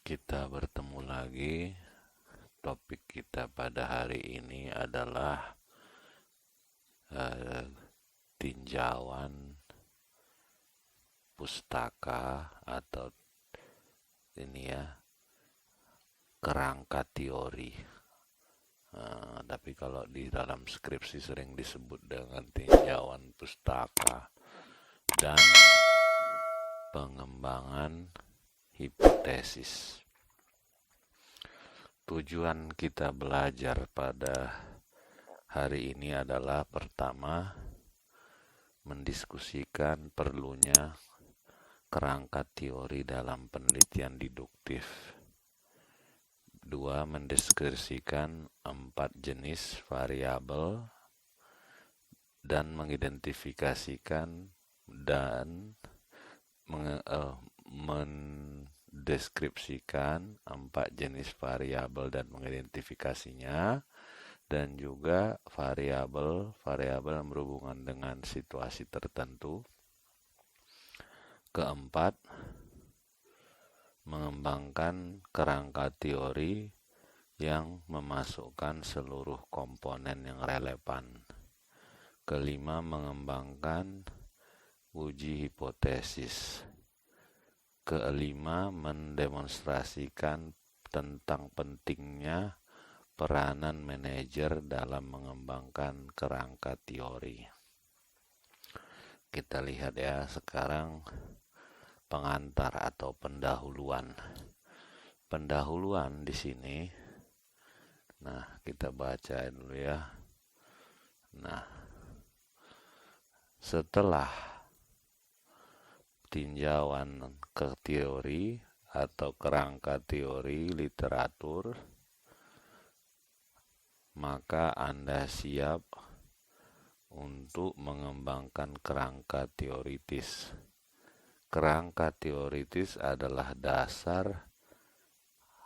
Kita bertemu lagi. Topik kita pada hari ini adalah eh, tinjauan pustaka atau ini ya, kerangka teori. Tapi kalau di dalam skripsi sering disebut dengan tinjauan pustaka dan pengembangan hipotesis. Tujuan kita belajar pada hari ini adalah pertama, mendiskusikan perlunya kerangka teori dalam penelitian deduktif. Dua, mendeskripsikan 4 jenis variabel dan mengidentifikasikan dan mendeskripsikan 4 jenis variabel dan mengidentifikasinya, dan juga variabel yang berhubungan dengan situasi tertentu. Keempat, mengembangkan kerangka teori yang memasukkan seluruh komponen yang relevan. Kelima, mengembangkan uji hipotesis. Kelima, mendemonstrasikan tentang pentingnya peranan manajer dalam mengembangkan kerangka teori. Kita lihat ya sekarang pengantar atau pendahuluan. Pendahuluan di sini. Nah, kita baca dulu ya. Nah, setelah tinjauan ke teori atau kerangka teori literatur, maka Anda siap untuk mengembangkan kerangka teoritis. Kerangka teoritis adalah dasar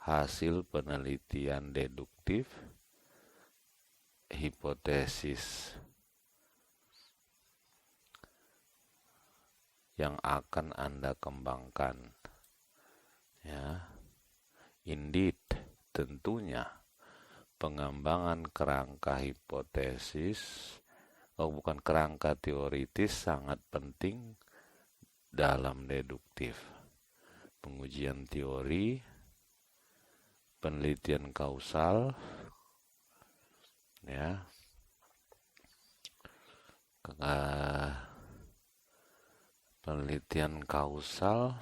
hasil penelitian deduktif, hipotesis yang akan Anda kembangkan. Ya, indeed, tentunya pengembangan kerangka hipotesis, bukan kerangka teoritis, sangat penting dalam deduktif. Pengujian teori, penelitian kausal, ya, penelitian kausal,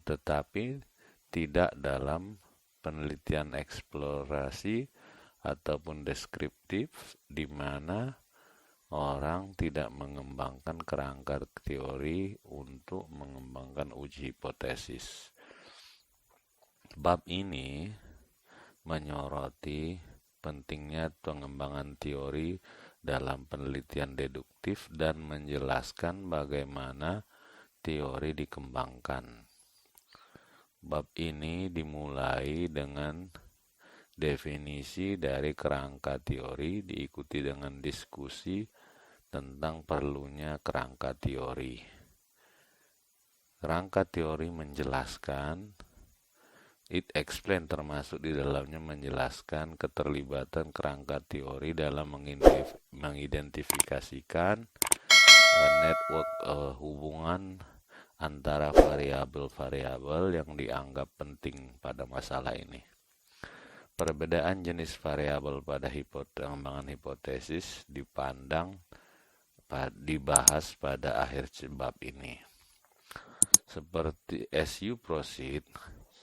tetapi tidak dalam penelitian eksplorasi ataupun deskriptif, di mana orang tidak mengembangkan kerangka teori untuk mengembangkan uji hipotesis. Bab ini menyoroti pentingnya pengembangan teori dalam penelitian deduktif dan menjelaskan bagaimana teori dikembangkan. Bab ini dimulai dengan definisi dari kerangka teori, diikuti dengan diskusi tentang perlunya kerangka teori. Kerangka teori menjelaskan, it explain, termasuk di dalamnya menjelaskan keterlibatan kerangka teori dalam mengidentifikasikan network hubungan antara variabel-variabel yang dianggap penting pada masalah ini. Perbedaan jenis variabel pada pengembangan hipotesis dibahas pada akhir bab ini. Seperti as you proceed,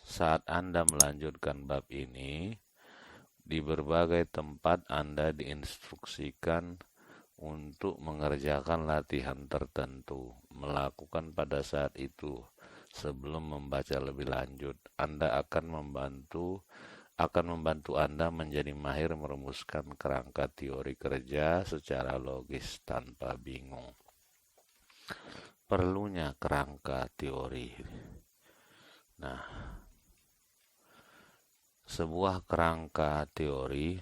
saat Anda melanjutkan bab ini, di berbagai tempat Anda diinstruksikan untuk mengerjakan latihan tertentu, melakukan pada saat itu. Sebelum membaca lebih lanjut, Anda akan membantu Anda menjadi mahir merumuskan kerangka teori kerja secara logis tanpa bingung. Perlunya kerangka teori. Nah, sebuah kerangka teori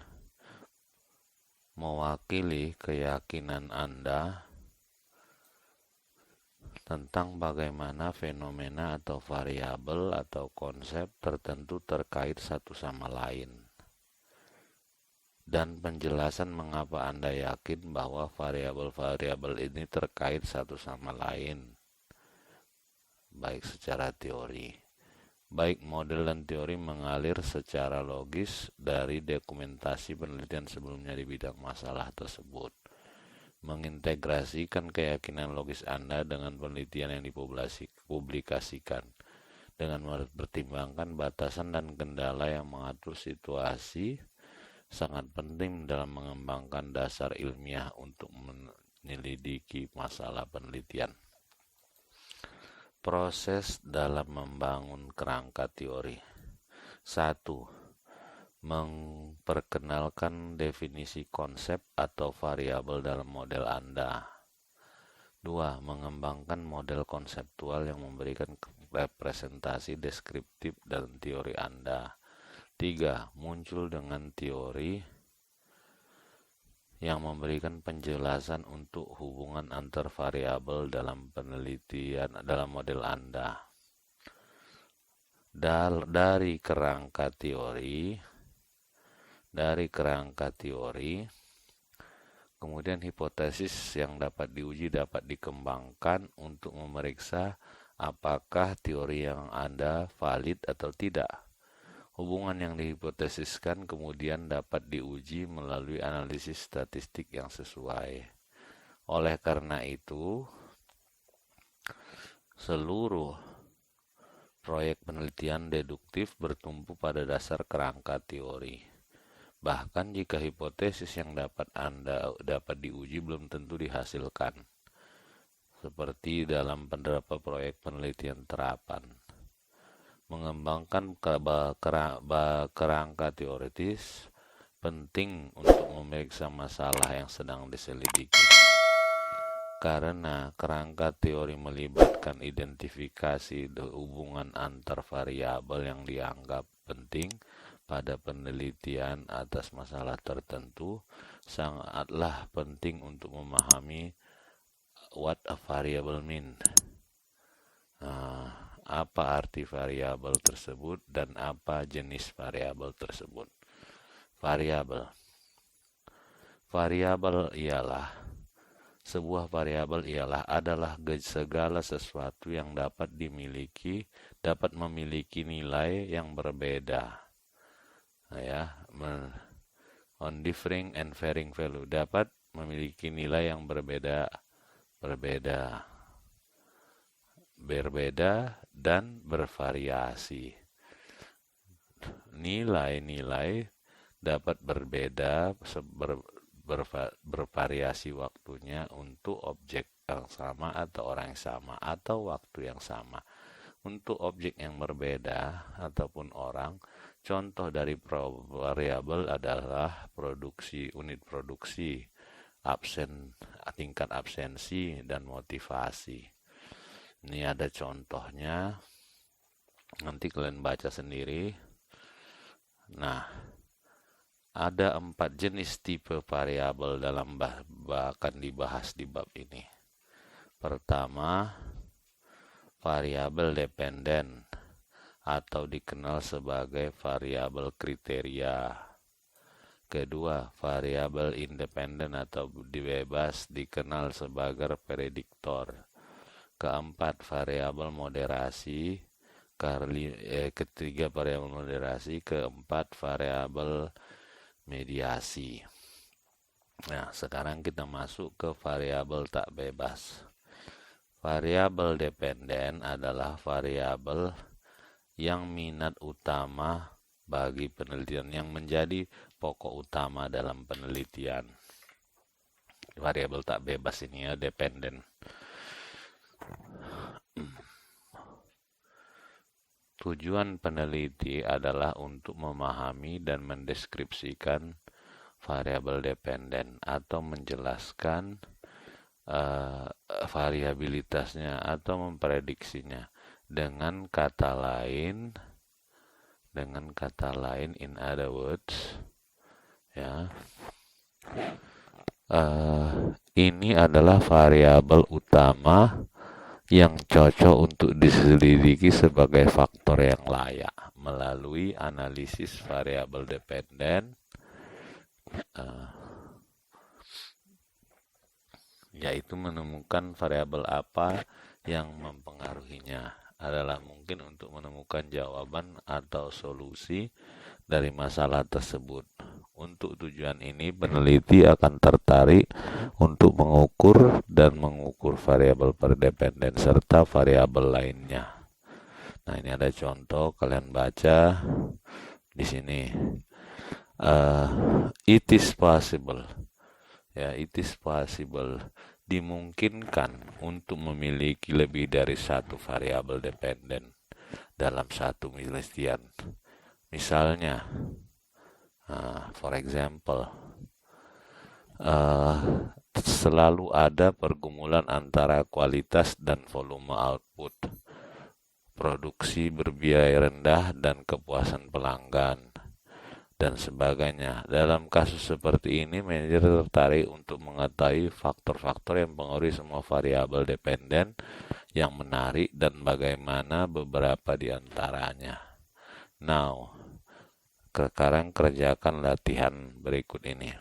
mewakili keyakinan Anda tentang bagaimana fenomena atau variabel atau konsep tertentu terkait satu sama lain, dan penjelasan mengapa Anda yakin bahwa variabel-variabel ini terkait satu sama lain, baik secara teori. Baik model dan teori mengalir secara logis dari dokumentasi penelitian sebelumnya di bidang masalah tersebut. Mengintegrasikan keyakinan logis Anda dengan penelitian yang dipublikasikan, dengan mempertimbangkan batasan dan kendala yang mengatur situasi, sangat penting dalam mengembangkan dasar ilmiah untuk menyelidiki masalah penelitian. Proses dalam membangun kerangka teori. 1. Memperkenalkan definisi konsep atau variabel dalam model Anda. 2. Mengembangkan model konseptual yang memberikan representasi deskriptif dalam teori Anda. 3. Muncul dengan teori yang memberikan penjelasan untuk hubungan antar variabel dalam penelitian dalam model Anda. Dari kerangka teori, kemudian hipotesis yang dapat diuji dapat dikembangkan untuk memeriksa apakah teori yang Anda valid atau tidak. Hubungan yang dihipotesiskan kemudian dapat diuji melalui analisis statistik yang sesuai. Oleh karena itu, seluruh proyek penelitian deduktif bertumpu pada dasar kerangka teori. Bahkan jika hipotesis yang dapat diuji belum tentu dihasilkan, seperti dalam beberapa proyek penelitian terapan. Mengembangkan kerangka teoritis penting untuk memeriksa masalah yang sedang diselidiki. Karena kerangka teori melibatkan identifikasi hubungan antar variabel yang dianggap penting pada penelitian atas masalah tertentu, sangatlah penting untuk memahami what a variable mean. Apa arti variabel tersebut dan apa jenis variabel tersebut. Sebuah variabel adalah segala sesuatu yang dapat memiliki nilai yang berbeda. On differing and varying value, dapat memiliki nilai yang berbeda dan bervariasi. Nilai-nilai dapat berbeda, bervariasi waktunya untuk objek yang sama atau orang yang sama atau waktu yang sama. Untuk objek yang berbeda ataupun orang, contoh dari variabel adalah unit produksi, tingkat absensi, dan motivasi. Ini ada contohnya, nanti kalian baca sendiri. Nah, ada 4 jenis tipe variabel akan dibahas di bab ini. Pertama, variabel dependen atau dikenal sebagai variabel kriteria. Kedua, variabel independen atau bebas dikenal sebagai prediktor. Keempat, variabel moderasi. Ketiga, variabel moderasi. Keempat, variabel mediasi. Nah, sekarang kita masuk ke variabel tak bebas. Variabel dependen adalah variabel yang minat utama bagi penelitian, yang menjadi pokok utama dalam penelitian. Variabel tak bebas ini dependen. Tujuan peneliti adalah untuk memahami dan mendeskripsikan variabel dependen atau menjelaskan variabilitasnya atau memprediksinya. Dengan kata lain, in other words, ini adalah variabel utama yang cocok untuk diselidiki sebagai faktor yang layak melalui analisis variabel dependen, yaitu menemukan variabel apa yang mempengaruhinya. Adalah mungkin untuk menemukan jawaban atau solusi dari masalah tersebut. Untuk tujuan ini, peneliti akan tertarik untuk mengukur dan mengukur variabel perdependen serta variabel lainnya. Nah, ini ada contoh, kalian baca di sini. It is possible. Ya, it is possible. Dimungkinkan untuk memiliki lebih dari satu variabel dependen dalam satu penelitian. Misalnya, for example, selalu ada pergumulan antara kualitas dan volume output, produksi berbiaya rendah dan kepuasan pelanggan, dan sebagainya. Dalam kasus seperti ini, manajer tertarik untuk mengetahui faktor-faktor yang mempengaruhi semua variabel dependen yang menarik dan bagaimana beberapa di antaranya. Now, sekarang kerjakan latihan berikut ini.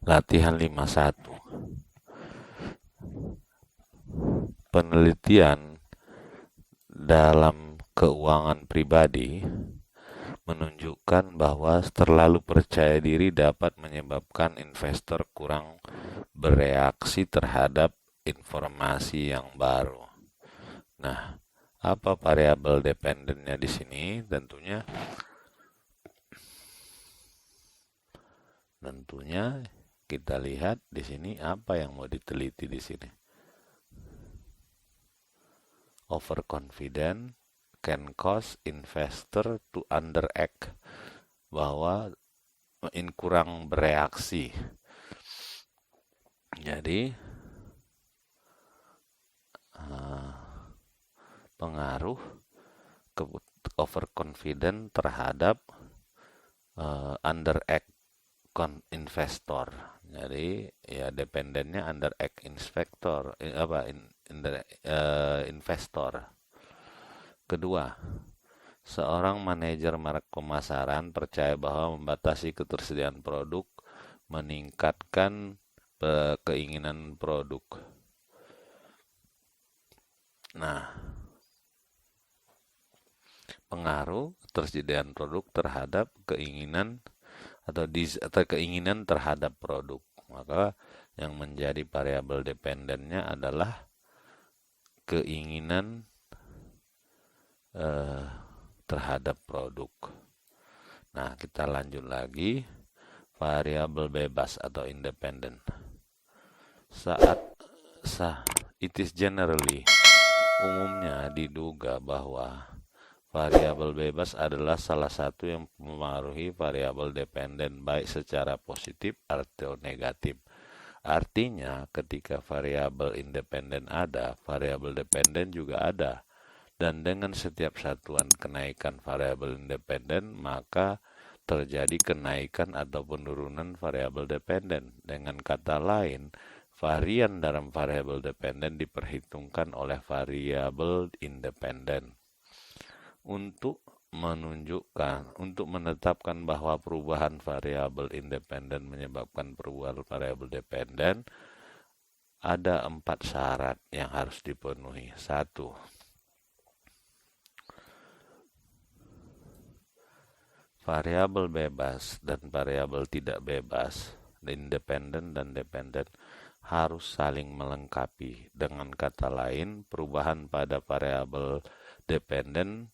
Latihan 51. Penelitian dalam keuangan pribadi menunjukkan bahwa terlalu percaya diri dapat menyebabkan investor kurang bereaksi terhadap informasi yang baru. Nah, apa variabel dependennya di sini? Tentunya kita lihat di sini apa yang mau diteliti di sini. Overconfident can cause investor to underact, bahwa kurang bereaksi. Jadi pengaruh ke overconfident terhadap underact investor. Jadi ya dependennya underact investor. Kedua, seorang manajer pemasaran percaya bahwa membatasi ketersediaan produk meningkatkan keinginan produk. Nah, pengaruh ketersediaan produk terhadap keinginan atau keinginan terhadap produk. Maka yang menjadi variabel dependennya adalah keinginan terhadap produk. Nah, kita lanjut lagi. Variabel bebas atau independen. It is generally, umumnya diduga bahwa variabel bebas adalah salah satu yang mempengaruhi variabel dependen baik secara positif atau negatif. Artinya, ketika variabel independen ada, variabel dependen juga ada. Dan dengan setiap satuan kenaikan variabel independen, maka terjadi kenaikan atau penurunan variabel dependen. Dengan kata lain, varian dalam variabel dependen diperhitungkan oleh variabel independen. Untuk menetapkan bahwa perubahan variabel independen menyebabkan perubahan variabel dependen, ada 4 syarat yang harus dipenuhi. 1. Variabel bebas dan variabel tidak bebas, independen dan dependen, harus saling melengkapi. Dengan kata lain, perubahan pada variabel dependen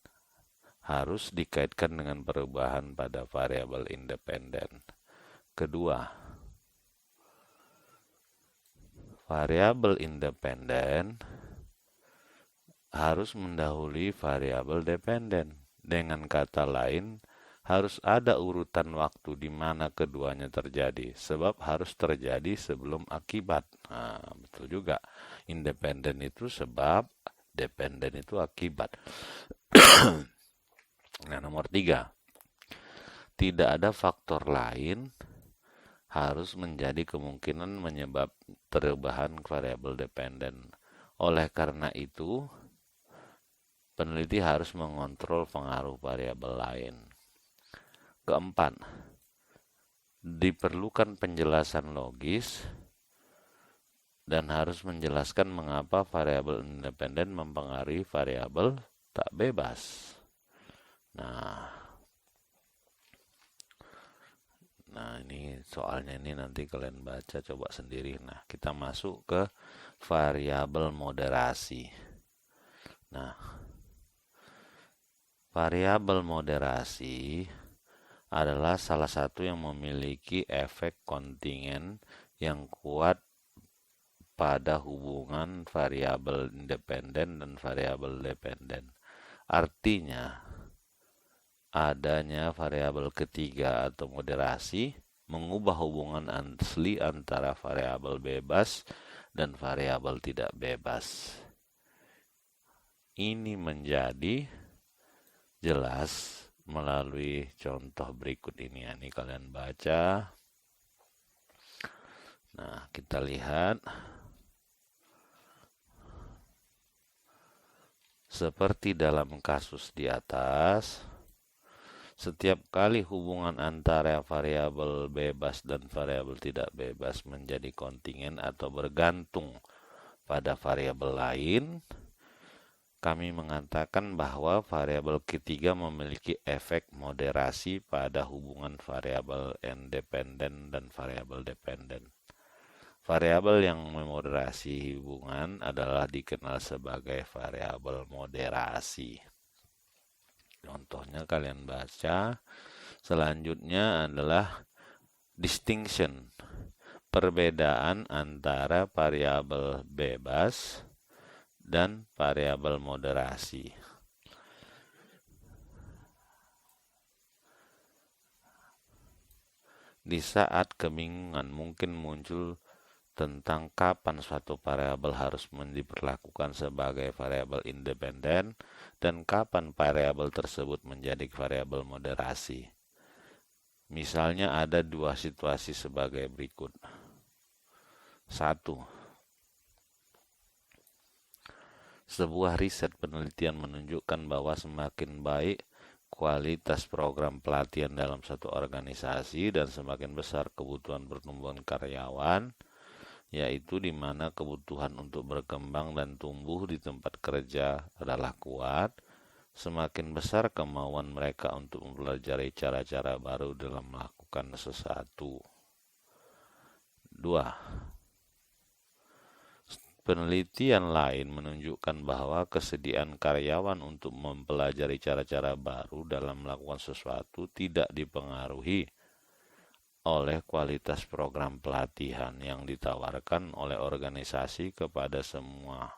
harus dikaitkan dengan perubahan pada variabel independen. Kedua, variabel independen harus mendahului variabel dependen. Dengan kata lain, harus ada urutan waktu di mana keduanya terjadi, sebab harus terjadi sebelum akibat. Nah, betul juga. Independen itu sebab, dependen itu akibat. Nah, nomor 3. Tidak ada faktor lain harus menjadi kemungkinan menyebab perubahan variabel dependen. Oleh karena itu, peneliti harus mengontrol pengaruh variabel lain. Keempat, diperlukan penjelasan logis dan harus menjelaskan mengapa variabel independen mempengaruhi variabel tak bebas. Nah, ini soalnya ini nanti kalian baca coba sendiri. Nah, kita masuk ke variabel moderasi. Nah, variabel moderasi adalah salah satu yang memiliki efek kontingen yang kuat pada hubungan variabel independen dan variabel dependen. Artinya, adanya variabel ketiga atau moderasi mengubah hubungan asli antara variabel bebas dan variabel tidak bebas. Ini menjadi jelas melalui contoh berikut ini. Ini kalian baca. Nah, kita lihat. Seperti dalam kasus di atas, setiap kali hubungan antara variabel bebas dan variabel tidak bebas menjadi kontingen atau bergantung pada variabel lain, kami mengatakan bahwa variabel ketiga memiliki efek moderasi pada hubungan variabel independen dan variabel dependen. Variabel yang memoderasi hubungan adalah dikenal sebagai variabel moderasi. Contohnya kalian baca. Selanjutnya adalah distinction, perbedaan antara variabel bebas dan variabel moderasi. Di saat kebingungan mungkin muncul tentang kapan suatu variabel harus diperlakukan sebagai variabel independen dan kapan variabel tersebut menjadi variabel moderasi. Misalnya ada dua situasi sebagai berikut. 1. Sebuah riset penelitian menunjukkan bahwa semakin baik kualitas program pelatihan dalam satu organisasi dan semakin besar kebutuhan pertumbuhan karyawan, yaitu di mana kebutuhan untuk berkembang dan tumbuh di tempat kerja adalah kuat, semakin besar kemauan mereka untuk mempelajari cara-cara baru dalam melakukan sesuatu. 2. Penelitian lain menunjukkan bahwa kesediaan karyawan untuk mempelajari cara-cara baru dalam melakukan sesuatu tidak dipengaruhi oleh kualitas program pelatihan yang ditawarkan oleh organisasi kepada semua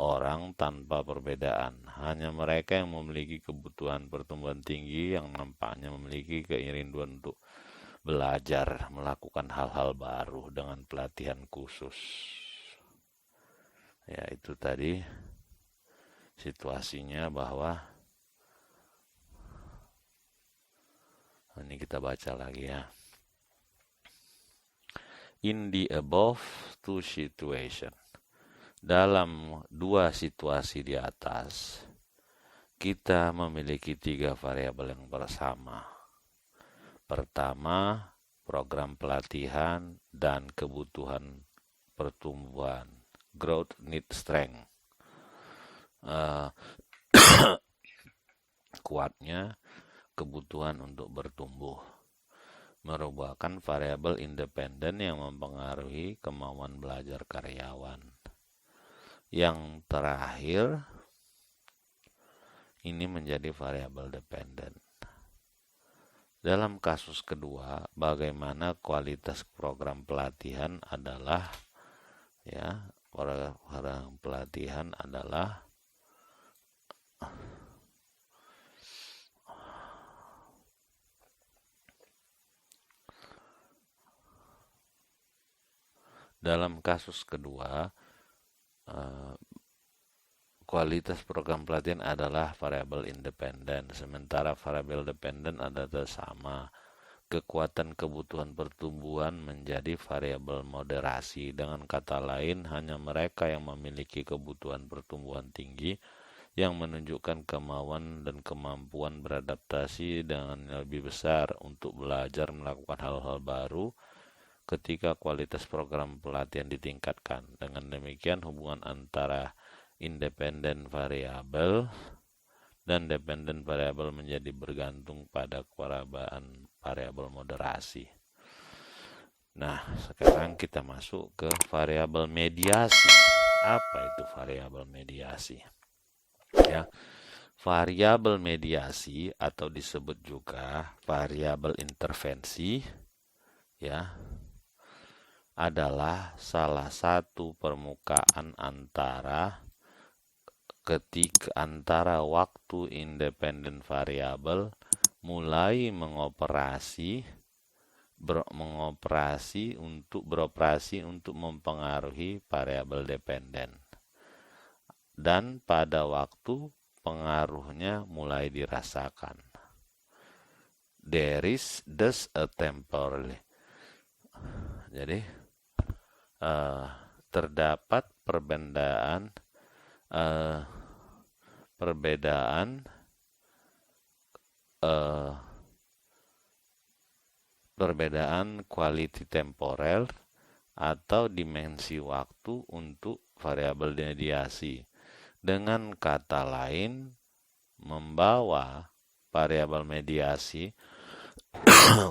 orang tanpa perbedaan. Hanya mereka yang memiliki kebutuhan pertumbuhan tinggi yang nampaknya memiliki keinginan untuk belajar melakukan hal-hal baru dengan pelatihan khusus. Ya, itu tadi situasinya bahwa ini kita baca lagi ya. In the above two situations, dalam dua situasi di atas, kita memiliki tiga variabel yang bersama. Pertama, program pelatihan dan kebutuhan pertumbuhan, growth need strength. Kuatnya kebutuhan untuk bertumbuh merupakan variabel independen yang mempengaruhi kemauan belajar karyawan. Yang terakhir, ini menjadi variabel dependen. Dalam kasus kedua, bagaimana kualitas program pelatihan adalah program pelatihan adalah dalam kasus kedua, kualitas program pelatihan adalah variabel independen, sementara variabel dependen adalah sama. kekuatan kebutuhan pertumbuhan menjadi variabel moderasi. Dengan kata lain, hanya mereka yang memiliki kebutuhan pertumbuhan tinggi yang menunjukkan kemauan dan kemampuan beradaptasi dengan lebih besar untuk belajar melakukan hal-hal baru ketika kualitas program pelatihan ditingkatkan. Dengan demikian, hubungan antara independen variabel dan dependen variabel menjadi bergantung pada keberadaan variabel moderasi. Nah, sekarang kita masuk ke variabel mediasi. Apa itu variabel mediasi? Ya, variabel mediasi atau disebut juga variabel intervensi, ya, adalah salah satu permukaan antara waktu independen variabel mulai beroperasi untuk mempengaruhi variabel dependen, dan pada waktu pengaruhnya mulai dirasakan. There is thus a temporary. Jadi terdapat perbedaan quality temporal atau dimensi waktu untuk variabel mediasi. Dengan kata lain, membawa variabel mediasi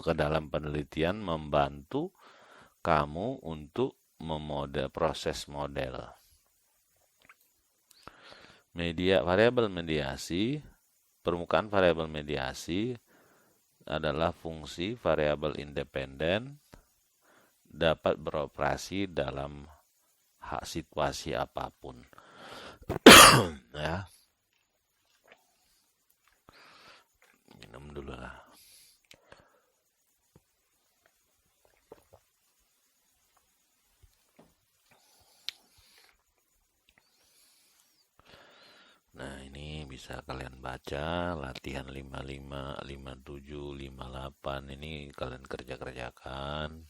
ke dalam penelitian membantu kamu untuk proses model. Permukaan variabel mediasi adalah fungsi variabel independen dapat beroperasi dalam situasi apapun. Ya. Minum dulu lah. Nah, ini bisa kalian baca latihan 55, 57, 58 ini kalian kerjakan.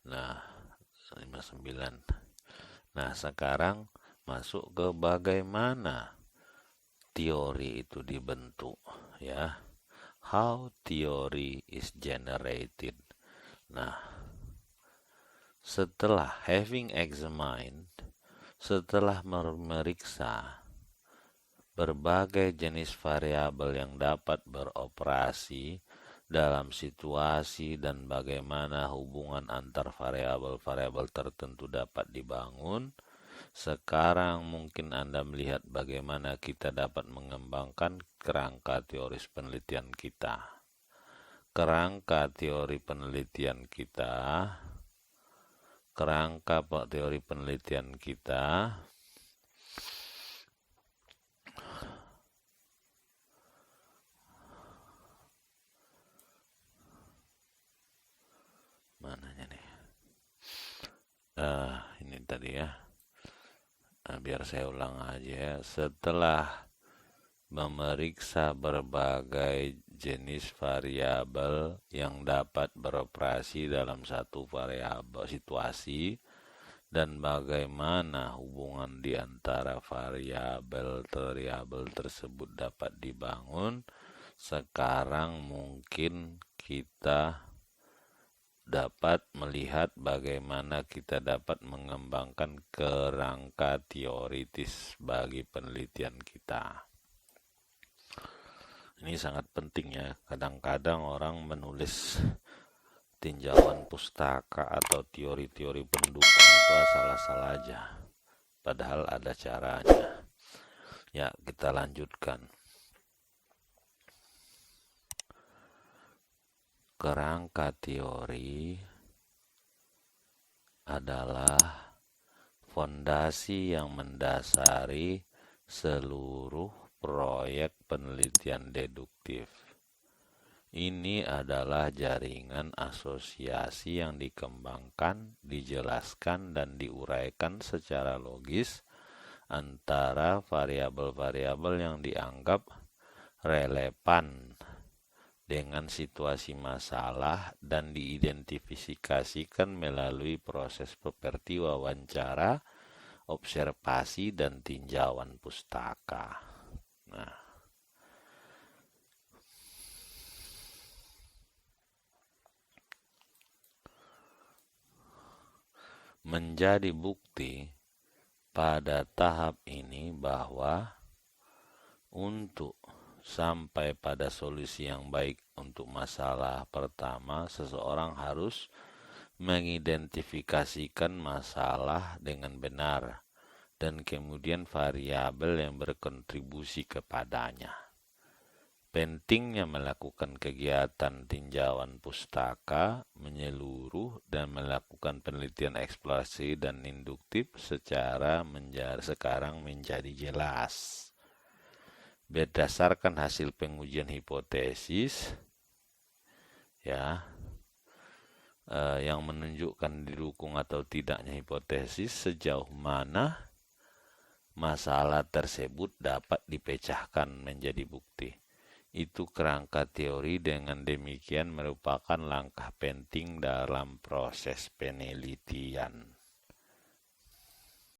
Nah, 59. Nah, sekarang masuk ke bagaimana teori itu dibentuk, ya. How theory is generated. Nah, setelah memeriksa berbagai jenis variabel yang dapat beroperasi dalam situasi dan bagaimana hubungan antar variabel-variabel tertentu dapat dibangun, sekarang mungkin Anda melihat bagaimana kita dapat mengembangkan kerangka teori penelitian kita. Kerangka teori penelitian kita mananya nih? Ini tadi ya. Biar saya ulang aja. Setelah memeriksa berbagai jenis variabel yang dapat beroperasi dalam satu variabel situasi dan bagaimana hubungan di antara variabel tersebut dapat dibangun, sekarang mungkin kita dapat melihat bagaimana kita dapat mengembangkan kerangka teoritis bagi penelitian kita. Ini sangat penting ya. Kadang-kadang orang menulis tinjauan pustaka atau teori-teori pendukung itu asal-asal aja. Padahal ada caranya. Ya, kita lanjutkan. Kerangka teori adalah fondasi yang mendasari seluruh proyek penelitian deduktif. Ini adalah jaringan asosiasi yang dikembangkan, dijelaskan, dan diuraikan secara logis antara variabel-variabel yang dianggap relevan dengan situasi masalah dan diidentifikasikan melalui proses seperti wawancara, observasi, dan tinjauan pustaka. Nah, menjadi bukti pada tahap ini bahwa untuk sampai pada solusi yang baik untuk masalah pertama, seseorang harus mengidentifikasikan masalah dengan benar dan kemudian variabel yang berkontribusi kepadanya. Pentingnya melakukan kegiatan tinjauan pustaka menyeluruh dan melakukan penelitian eksplorasi dan induktif sekarang menjadi jelas. Berdasarkan hasil pengujian hipotesis, yang menunjukkan didukung atau tidaknya hipotesis sejauh mana masalah tersebut dapat dipecahkan menjadi bukti. Itu kerangka teori, dengan demikian merupakan langkah penting dalam proses penelitian.